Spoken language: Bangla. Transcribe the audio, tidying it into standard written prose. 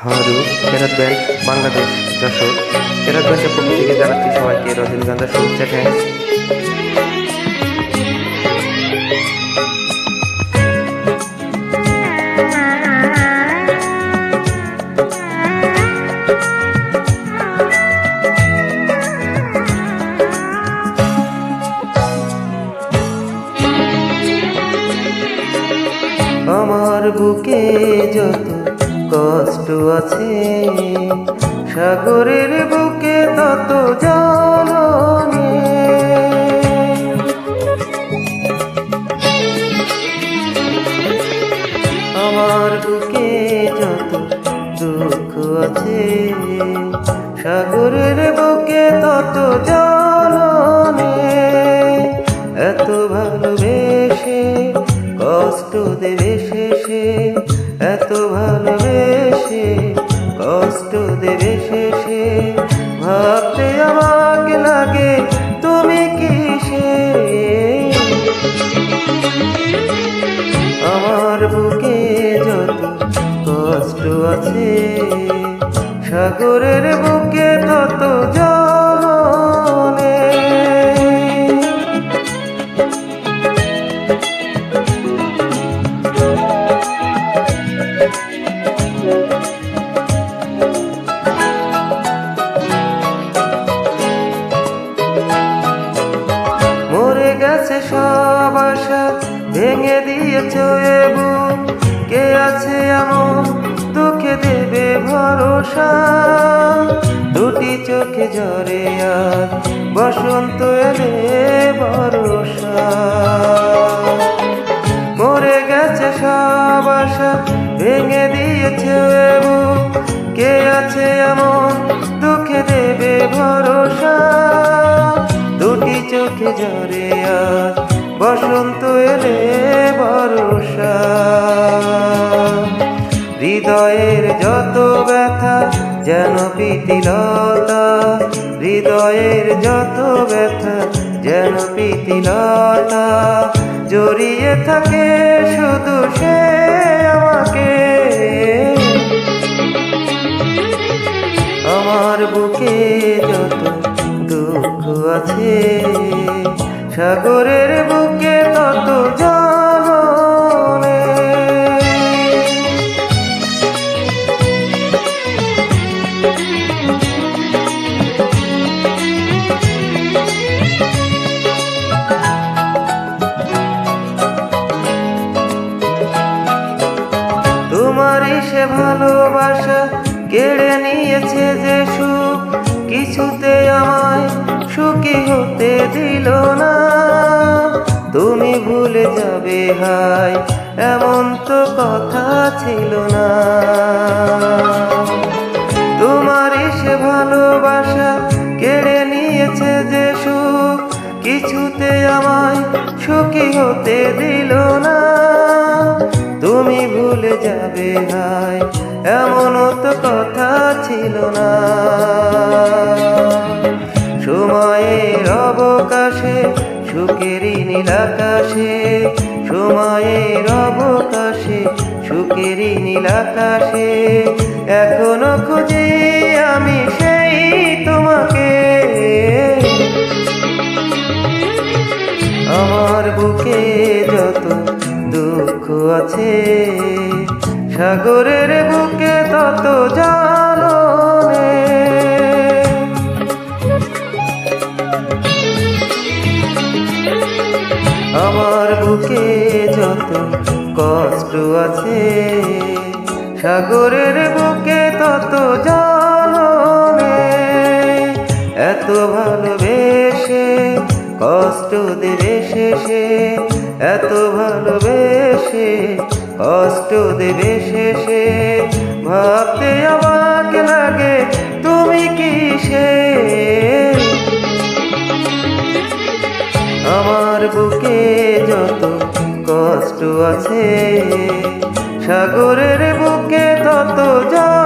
হারু কেরাত ব্যান্ড বাংলাদেশ যশোর। কেরাত ব্যান্ডের পক্ষ থেকে জানাচ্ছি সবাইকে রজনীগন্ধা শুভেচ্ছা। থ্যাঙ্কস। আমার বুকে যত কষ্ট আছে, সাগরের বুকে তত জল নেই। আমার বুকে যত দুঃখ আছে, সাগরের বুকে তত জল নেই। এত ভালোবেসে কষ্ট দেবে শেষে, এত ভালোবেসে কষ্ট দেবে শেষে। ভাবতে আমাকে লাগে তুমি কিসে। আমার বুকে যত কষ্ট আছে, সাগরের বুকে তত জল নেই। মরে গেছে সব আশা, ভেঙে দিয়েছ এ বুক। কে আছে এমন দুঃখে দেবে ভরসা। দুটি চোখে ঝরে আর বসন্ত এলে ভরসা। মরে গেছে সব আশা, ভেঙে দিয়েছে এ বুক। কে আছে এমন দুঃখে দেবে ভরসা। দুটি চোখে ঝরে আজ বসন্ত এলে ভরসা। হৃদয়ের যত ব্যথা যেন প্রীতিলতা, হৃদয়ের যত ব্যথা যেন প্রীতিলতা। জড়িয়ে থাকে শুধু সে আমাকে। আমার বুকে যত দুঃখ আছে, সাগরের বুকে তত জল নেই। তোমারই সে ভালোবাসা কেড়ে নিয়েছে যে সুখ, কিছুতে আমায় সুখী হতে দিল না। তুমি ভুলে যাবে হায় এমন তো কথা ছিল না। তোমারই সে ভালোবাসা কেড়ে নিয়েছে যে সুখ, কিছুতে আমায় সুখী হতে দিল না। তুমি ভুলে যাবে হায় এমনও তো কথা ছিল না। সময়ের অবকাশে সুখেরই নীল আকাশে, সময়ের অবকাশে সুখেরই নীল আকাশে। এখনো খুঁজি আমি সেই তোমাকে। আমার বুকে যত দুঃখ আছে, সাগরের বুকে তত জল নেই। আমার বুকে যত কষ্ট আছে, সাগরের বুকে তত জল নেই। এত ভালোবেসে কষ্ট দেবে শেষে, এত ভালোবেসে কষ্ট দেবে শেষে। ভাবতে আমাকে লাগে তুমি কিসে। আমার বুকে যত কষ্ট আছে, সাগরের বুকে তত জল